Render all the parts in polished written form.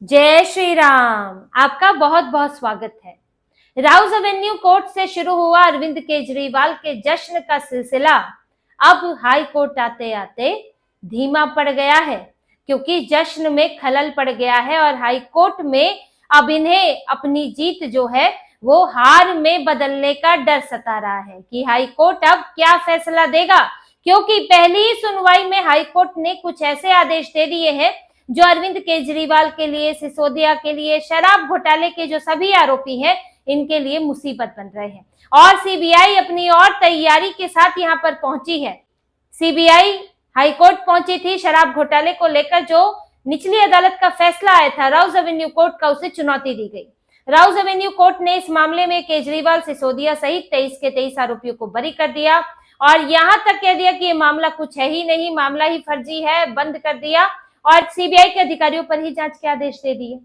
जय श्री राम। आपका बहुत बहुत स्वागत है। राउज एवेन्यू कोर्ट से शुरू हुआ अरविंद केजरीवाल के जश्न का सिलसिला अब हाई कोर्ट आते आते धीमा पड़ गया है, क्योंकि जश्न में खलल पड़ गया है और हाई कोर्ट में अब इन्हें अपनी जीत जो है वो हार में बदलने का डर सता रहा है कि हाई कोर्ट अब क्या फैसला देगा। क्योंकि पहली ही सुनवाई में हाई कोर्ट ने कुछ ऐसे आदेश दे दिए हैं जो अरविंद केजरीवाल के लिए, सिसोदिया के लिए, शराब घोटाले के जो सभी आरोपी हैं इनके लिए मुसीबत बन रहे हैं। और सीबीआई अपनी और तैयारी के साथ यहाँ पर पहुंची है। सीबीआई हाईकोर्ट पहुंची थी शराब घोटाले को लेकर। जो निचली अदालत का फैसला आया था राउज एवेन्यू कोर्ट का, उसे चुनौती दी गई। राउज एवेन्यू कोर्ट ने इस मामले में केजरीवाल, सिसोदिया सहित 23 के 23 आरोपियों को बरी कर दिया और यहां तक कह दिया कि ये मामला कुछ है ही नहीं, मामला ही फर्जी है, बंद कर दिया और सीबीआई के अधिकारियों पर ही जांच के आदेश दे दिए।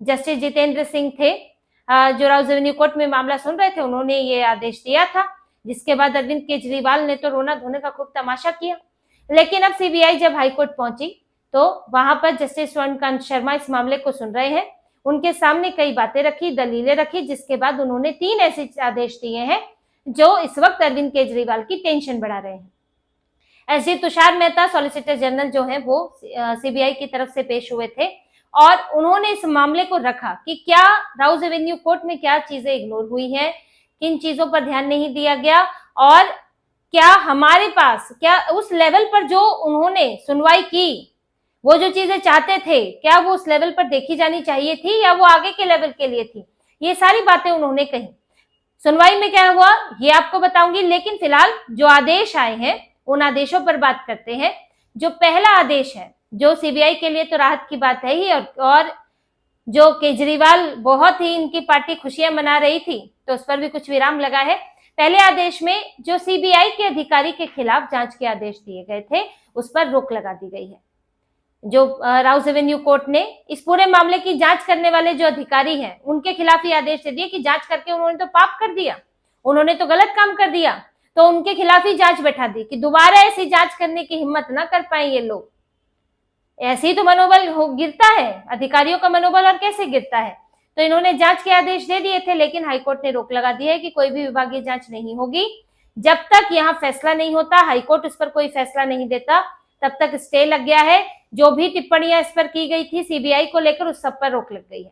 जस्टिस जितेंद्र सिंह थे जो राउज एवेन्यू कोर्ट में मामला सुन रहे थे, उन्होंने ये आदेश दिया था, जिसके बाद अरविंद केजरीवाल ने तो रोना धोने का खूब तमाशा किया। लेकिन अब सीबीआई जब हाईकोर्ट पहुंची तो वहां पर जस्टिस स्वर्णकांत शर्मा इस मामले को सुन रहे हैं। उनके सामने कई बातें रखी, दलीलें रखी, जिसके बाद उन्होंने 3 ऐसे आदेश दिए हैं जो इस वक्त अरविंद केजरीवाल की टेंशन बढ़ा रहे हैं। SG Tushar Mehta solicitor general जो है वो सीबीआई की तरफ से पेश हुए थे और उन्होंने इस मामले को रखा कि क्या राउज एवेन्यू कोर्ट में क्या चीजें इग्नोर हुई हैं, किन चीजों पर ध्यान नहीं दिया गया और क्या हमारे पास, क्या उस लेवल पर जो उन्होंने सुनवाई की, वो जो चीजें चाहते थे, क्या वो उस लेवल पर देखी जानी चाहिए थी या वो आगे के लेवल के लिए थी। ये सारी बातें उन्होंने कही। सुनवाई में क्या हुआ ये आपको बताऊंगी, लेकिन फिलहाल जो आदेश आए हैं उन आदेशों पर बात करते हैं। जो पहला आदेश है, जो सीबीआई के लिए तो राहत की बात है ही, और जो केजरीवाल बहुत ही इनकी पार्टी खुशियां मना रही थी तो उस पर भी कुछ विराम लगा है। पहले आदेश में जो सीबीआई के अधिकारी के खिलाफ जांच के आदेश दिए गए थे उस पर रोक लगा दी गई है। जो राउज एवेन्यू कोर्ट ने इस पूरे मामले की जांच करने वाले जो अधिकारी हैं उनके खिलाफ ही आदेश दे दिए कि जांच करके उन्होंने तो पाप कर दिया, उन्होंने तो गलत काम कर दिया, तो उनके खिलाफ ही जांच बैठा दी कि दोबारा ऐसी जांच करने की हिम्मत ना कर पाए ये लोग। ऐसे ही तो मनोबल गिरता है अधिकारियों का मनोबल, और कैसे गिरता है। तो इन्होंने जांच के आदेश दे दिए थे, लेकिन हाईकोर्ट ने रोक लगा दी है कि कोई भी विभागीय जांच नहीं होगी जब तक यहाँ फैसला नहीं होता, हाईकोर्ट उस पर कोई फैसला नहीं देता, तब तक स्टे लग गया है। जो भी टिप्पणियां इस पर की गई थी सीबीआई को लेकर, उस सब पर रोक लग गई है।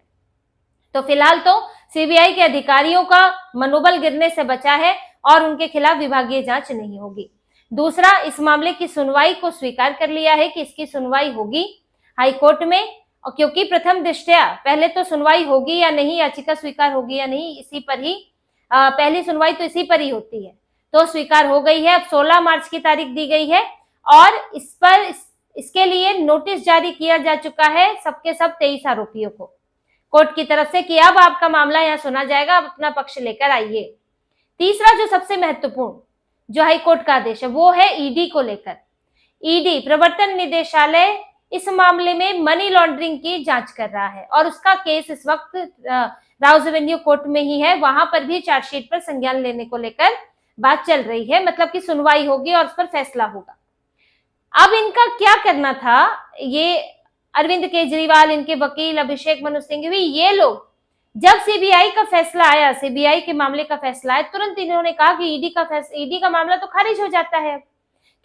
तो फिलहाल तो सीबीआई के अधिकारियों का मनोबल गिरने से बचा है और उनके खिलाफ विभागीय जांच नहीं होगी। दूसरा, इस मामले की सुनवाई को स्वीकार कर लिया है कि इसकी सुनवाई होगी हाईकोर्ट में, और क्योंकि प्रथम दृष्टया पहले तो सुनवाई होगी या नहीं, याचिका स्वीकार होगी या नहीं, इसी पर ही पहली सुनवाई तो इसी पर ही होती है, तो स्वीकार हो गई है। अब 16 मार्च की तारीख दी गई है और इस पर इसके लिए नोटिस जारी किया जा चुका है सबके सब 23 आरोपियों को कोर्ट की तरफ से कि अब आपका मामला यहाँ सुना जाएगा, आप अपना पक्ष लेकर आइए। तीसरा, जो सबसे महत्वपूर्ण जो हाईकोर्ट का आदेश है वो है ईडी को लेकर। ईडी प्रवर्तन निदेशालय इस मामले में मनी लॉन्ड्रिंग की जांच कर रहा है और उसका केस इस वक्त राउज एवेन्यू कोर्ट में ही है। वहां पर भी चार्जशीट पर संज्ञान लेने को लेकर बात चल रही है, मतलब कि सुनवाई होगी और उस पर फैसला होगा। अब इनका क्या करना था, ये अरविंद केजरीवाल, इनके वकील अभिषेक मनु सिंघवी, ये लोग जब सीबीआई का फैसला आया, सीबीआई के मामले का फैसला आया, तुरंत इन्होंने कहा कि ईडी का मामला तो खारिज हो जाता है,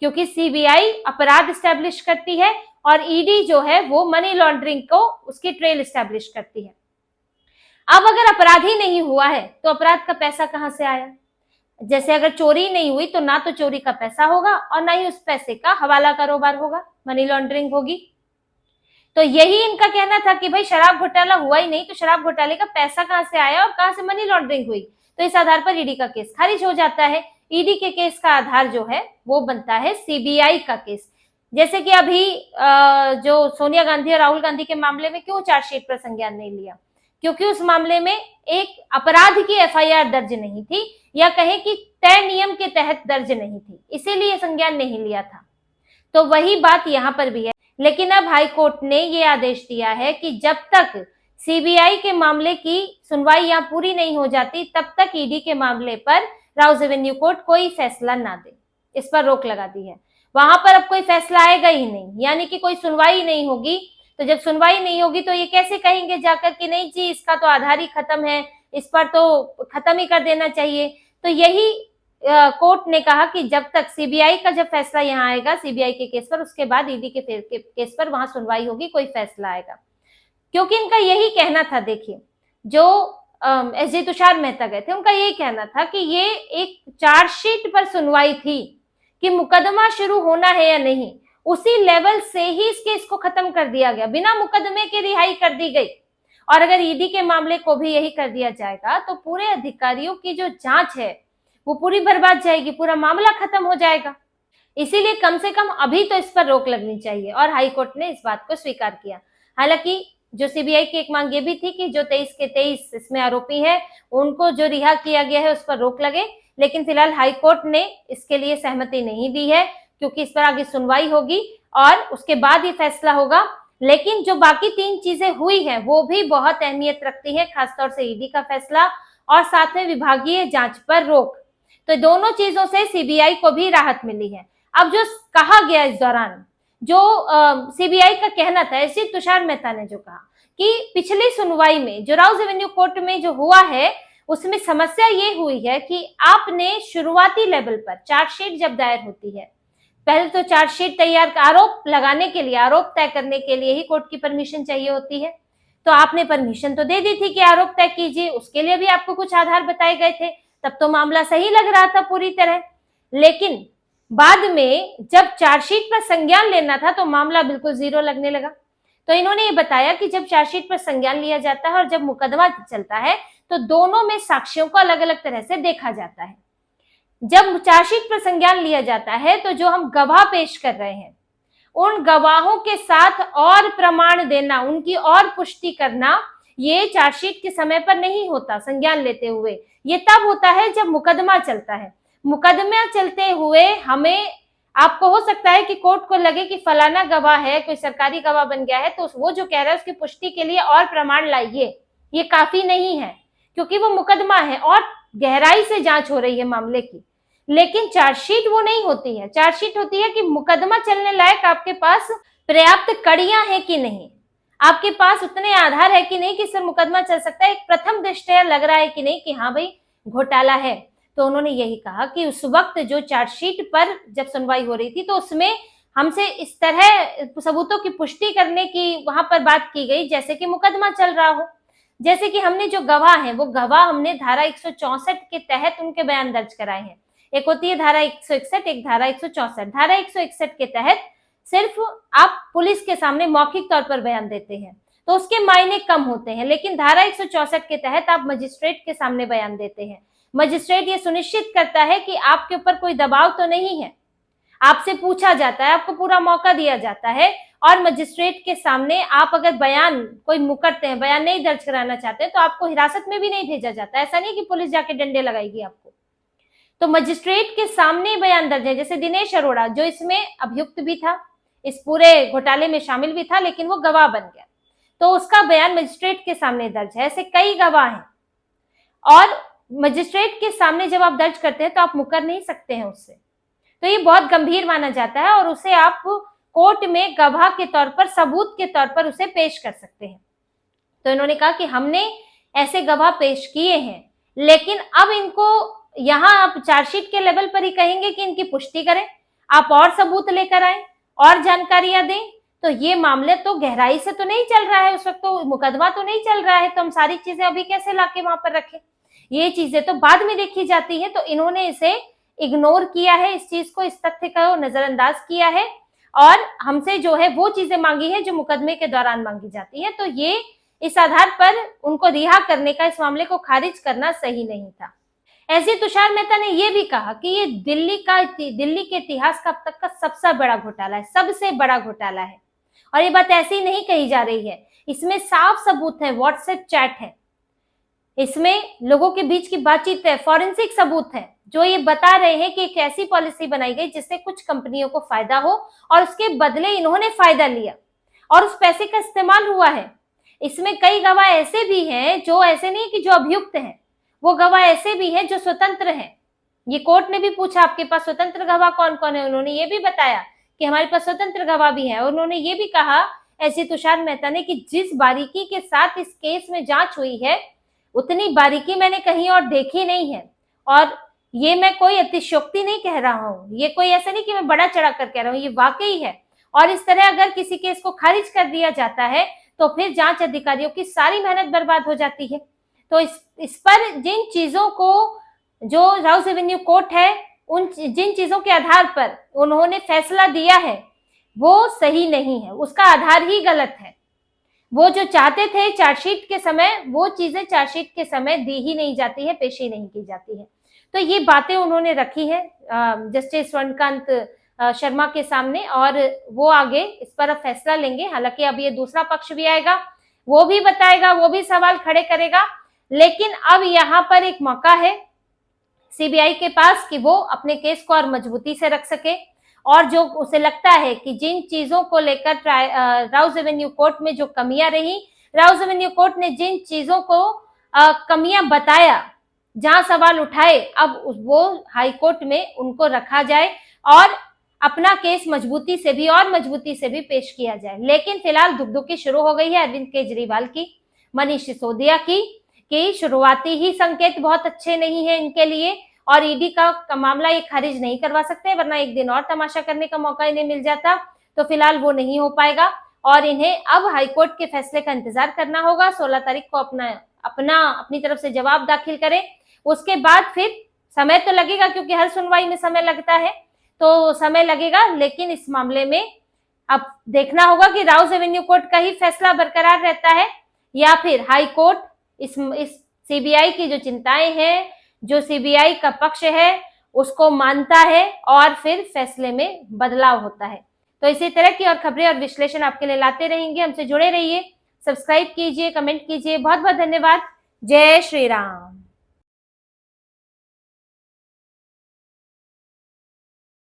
क्योंकि सीबीआई अपराध स्टैब्लिश करती है और ईडी जो है वो मनी लॉन्ड्रिंग को उसकी ट्रेल स्टैब्लिश करती है। अब अगर अपराध ही नहीं हुआ है तो अपराध का पैसा कहां से आया। जैसे अगर चोरी नहीं हुई तो ना तो चोरी का पैसा होगा और ना ही उस पैसे का हवाला कारोबार होगा, मनी लॉन्ड्रिंग होगी। तो यही इनका कहना था कि भाई शराब घोटाला हुआ ही नहीं तो शराब घोटाले का पैसा कहां से आया और कहां से मनी लॉन्ड्रिंग हुई, तो इस आधार पर ईडी का केस खारिज हो जाता है। ईडी के केस का आधार जो है वो बनता है सीबीआई का केस। जैसे कि अभी जो सोनिया गांधी और राहुल गांधी के मामले में क्यों चार्जशीट पर संज्ञान नहीं लिया, क्योंकि उस मामले में एक अपराध की एफआईआर दर्ज नहीं थी, या कहें कि तय नियम के तहत दर्ज नहीं थी, इसीलिए संज्ञान नहीं लिया था। तो वही बात यहाँ पर भी है। लेकिन अब हाईकोर्ट ने ये आदेश दिया है कि जब तक सीबीआई के मामले की सुनवाई यहाँ पूरी नहीं हो जाती तब तक ईडी के मामले पर राउज एवेन्यू कोर्ट कोई फैसला ना दे, इस पर रोक लगा दी है। वहां पर अब कोई फैसला आएगा ही नहीं, यानी कि कोई सुनवाई नहीं होगी। तो जब सुनवाई नहीं होगी तो ये कैसे कहेंगे जाकर कि नहीं जी इसका तो आधार ही खत्म है, इस पर तो खत्म ही कर देना चाहिए। तो यही कोर्ट ने कहा कि जब तक सीबीआई का जब फैसला यहाँ आएगा सीबीआई के केस पर, उसके बाद ईडी के केस पर वहां सुनवाई होगी, कोई फैसला आएगा। क्योंकि इनका यही कहना था, देखिए जो एसजी तुषार मेहता गए थे उनका यही कहना था कि ये एक चार्जशीट पर सुनवाई थी कि मुकदमा शुरू होना है या नहीं, उसी लेवल से ही इस केस को खत्म कर दिया गया, बिना मुकदमे की रिहाई कर दी गई। और अगर ईडी के मामले को भी यही कर दिया जाएगा तो पूरे अधिकारियों की जो जांच है वो पूरी बर्बाद जाएगी, पूरा मामला खत्म हो जाएगा। इसीलिए कम से कम अभी तो इस पर रोक लगनी चाहिए और हाईकोर्ट ने इस बात को स्वीकार किया। हालांकि जो सीबीआई की एक मांग ये भी थी कि जो 23 के 23 इसमें आरोपी है उनको जो रिहा किया गया है उस पर रोक लगे, लेकिन फिलहाल हाईकोर्ट ने इसके लिए सहमति नहीं दी है, क्योंकि इस पर आगे सुनवाई होगी और उसके बाद ये फैसला होगा। लेकिन जो बाकी 3 चीजें हुई हैं वो भी बहुत अहमियत रखती है, खासतौर से ईडी का फैसला और साथ में विभागीय जांच पर रोक। तो दोनों चीजों से सीबीआई को भी राहत मिली है। अब जो कहा गया इस दौरान, जो सीबीआई का कहना था, एसजी तुषार मेहता ने जो कहा कि पिछली सुनवाई में जो राउज एवेन्यू कोर्ट में जो हुआ है उसमें समस्या ये हुई है कि आपने शुरुआती लेवल पर चार्जशीट जब दायर होती है, पहले तो चार्जशीट तैयार, आरोप लगाने के लिए, आरोप तय करने के लिए ही कोर्ट की परमिशन चाहिए होती है। तो आपने परमिशन तो दे दी थी कि आरोप तय कीजिए, उसके लिए भी आपको कुछ आधार बताए गए थे, तब तो मामला सही लग रहा था पूरी तरह। लेकिन बाद में जब चार्जशीट पर संज्ञान लेना था तो मामला बिल्कुल जीरो लगने लगा। तो इन्होंने ये बताया कि जब चार्जशीट पर संज्ञान लिया जाता है और जब मुकदमा चलता है तो दोनों में साक्ष्यों को अलग अलग तरह से देखा जाता है। जब चार्जशीट पर संज्ञान लिया जाता है तो जो हम गवाह पेश कर रहे हैं उन गवाहों के साथ और प्रमाण देना, उनकी और पुष्टि करना, ये चार्जशीट के समय पर नहीं होता। संज्ञान लेते हुए ये तब होता है जब मुकदमा चलता है। मुकदमा चलते हुए हमें, आपको हो सकता है कि कोर्ट को लगे कि फलाना गवाह है, कोई सरकारी गवाह बन गया है, तो वो जो कह रहा है उसकी पुष्टि के लिए और प्रमाण लाइए, ये काफी नहीं है, क्योंकि वो मुकदमा है और गहराई से जांच हो रही है मामले की। लेकिन चार्जशीट वो नहीं होती है। चार्जशीट होती है कि मुकदमा चलने लायक आपके पास पर्याप्त कड़ियां हैं कि नहीं, आपके पास उतने आधार है कि नहीं कि सर मुकदमा चल सकता है, एक प्रथम दृष्टया लग रहा है कि नहीं कि हाँ भाई घोटाला है। तो उन्होंने यही कहा कि उस वक्त जो चार्जशीट पर जब सुनवाई हो रही थी तो उसमें हमसे इस तरह सबूतों की पुष्टि करने की वहां पर बात की गई जैसे कि मुकदमा चल रहा हो। जैसे कि हमने जो गवाह हैं वो गवाह हमने धारा 164 के तहत उनके बयान दर्ज कराए हैं। एक होती है धारा 161, एक धारा 164। धारा 161 के तहत सिर्फ आप पुलिस के सामने मौखिक तौर पर बयान देते हैं तो उसके मायने कम होते हैं, लेकिन धारा 164 के तहत आप मजिस्ट्रेट के सामने बयान देते हैं। मजिस्ट्रेट ये सुनिश्चित करता है कि आपके ऊपर कोई दबाव तो नहीं है, आपसे पूछा जाता है, आपको पूरा मौका दिया जाता है और मजिस्ट्रेट के सामने आप अगर बयान कोई मुकरते हैं, बयान नहीं दर्ज कराना चाहते हैं तो आपको हिरासत में भी नहीं भेजा जाता। ऐसा नहीं कि पुलिस जाके डंडे लगाएगी आपको। तो मजिस्ट्रेट के सामने बयान दर्ज है। जैसे दिनेश अरोड़ा जो इसमें अभियुक्त भी था, इस पूरे घोटाले में शामिल भी था, लेकिन वो गवाह बन गया, तो उसका बयान मजिस्ट्रेट के सामने दर्ज है। ऐसे कई गवाह हैं और मजिस्ट्रेट के सामने जब आप दर्ज करते हैं तो आप मुकर नहीं सकते हैं उससे, तो ये बहुत गंभीर माना जाता है और उसे आप कोर्ट में गवाह के तौर पर, सबूत के तौर पर उसे पेश कर सकते हैं। तो इन्होंने कहा कि हमने ऐसे गवाह पेश किए हैं, लेकिन अब इनको यहाँ आप चार्जशीट के लेवल पर ही कहेंगे कि इनकी पुष्टि करें, आप और सबूत लेकर आए और जानकारियां दें। तो ये मामले तो गहराई से तो नहीं चल रहा है, उस वक्त तो मुकदमा तो नहीं चल रहा है, तो हम सारी चीजें अभी कैसे लाके वहां पर रखें? ये चीजें तो बाद में देखी जाती है। तो इन्होंने इसे इग्नोर किया है, इस चीज को, इस तथ्य को नजरअंदाज किया है और हमसे जो है वो चीजें मांगी है जो मुकदमे के दौरान मांगी जाती है। तो ये इस आधार पर उनको रिहा करने का, इस मामले को खारिज करना सही नहीं था। एसजी तुषार मेहता ने यह भी कहा कि ये दिल्ली के इतिहास का अब तक का सबसे बड़ा घोटाला है, सबसे बड़ा घोटाला है। और ये बात ऐसी नहीं कही जा रही है, इसमें साफ सबूत है, व्हाट्सएप चैट है, इसमें लोगों के बीच की बातचीत है, फॉरेंसिक सबूत है जो ये बता रहे हैं कि एक ऐसी पॉलिसी बनाई गई जिससे कुछ कंपनियों को फायदा हो और उसके बदले इन्होंने फायदा लिया और उस पैसे का इस्तेमाल हुआ है। इसमें कई गवाह ऐसे भी हैं जो ऐसे नहीं कि जो अभियुक्त हैं, वो गवाह ऐसे भी हैं जो स्वतंत्र हैं। ये कोर्ट ने भी पूछा आपके पास स्वतंत्र गवाह कौन कौन है, उन्होंने ये भी बताया कि हमारे पास स्वतंत्र गवाह भी है। उन्होंने ये भी कहा ऐसी तुषार मेहता ने कि जिस बारीकी के साथ इस केस में जांच हुई है उतनी बारीकी मैंने कहीं और देखी नहीं है। और ये मैं कोई अतिशयोक्ति नहीं कह रहा हूँ, ये कोई ऐसा नहीं कि मैं बड़ा चढ़ा कर कह रहा हूँ, ये वाकई है। और इस तरह अगर किसी केस को खारिज कर दिया जाता है तो फिर जांच अधिकारियों की सारी मेहनत बर्बाद हो जाती है। तो इस पर जिन चीजों को जो राउस एवेन्यू कोर्ट है उन जिन चीजों के आधार पर उन्होंने फैसला दिया है वो सही नहीं है, उसका आधार ही गलत है। वो जो चाहते थे चार्जशीट के समय, वो चीजें चार्जशीट के समय दी ही नहीं जाती है, पेश ही नहीं की जाती है। तो ये बातें उन्होंने रखी है जस्टिस स्वर्णकांत शर्मा के सामने और वो आगे इस पर अब फैसला लेंगे। हालांकि अब ये दूसरा पक्ष भी आएगा, वो भी बताएगा, वो भी सवाल खड़े करेगा, लेकिन अब यहाँ पर एक मौका है सीबीआई के पास कि वो अपने केस को और मजबूती से रख सके। और जो उसे लगता है कि जिन चीजों को लेकर राउस एवेन्यू कोर्ट में जो कमियां रही, राउस एवेन्यू कोर्ट ने जिन चीजों को कमियां बताया, जहां सवाल उठाए, अब वो हाई कोर्ट में उनको रखा जाए और अपना केस मजबूती से भी और मजबूती से भी पेश किया जाए। लेकिन फिलहाल धुकधुकी शुरू हो गई है अरविंद केजरीवाल की, मनीष सिसोदिया की, कि शुरुआती ही संकेत बहुत अच्छे नहीं है इनके लिए और ईडी का मामला ये खारिज नहीं करवा सकते, वरना एक दिन और तमाशा करने का मौका इन्हें मिल जाता। तो फिलहाल वो नहीं हो पाएगा और इन्हें अब हाईकोर्ट के फैसले का इंतजार करना होगा। 16 तारीख को अपनी तरफ से जवाब दाखिल करें, उसके बाद फिर समय तो लगेगा, क्योंकि हर सुनवाई में समय लगता है, तो समय लगेगा। लेकिन इस मामले में अब देखना होगा कि राउस एवेन्यू कोर्ट का ही फैसला बरकरार रहता है या फिर हाई कोर्ट इस सीबीआई की जो चिंताएं हैं, जो सीबीआई का पक्ष है, उसको मानता है और फिर फैसले में बदलाव होता है। तो इसी तरह की और खबरें और विश्लेषण आपके लिए लाते रहेंगे। हमसे जुड़े रहिए, सब्सक्राइब कीजिए, कमेंट कीजिए। बहुत बहुत धन्यवाद। जय श्री राम।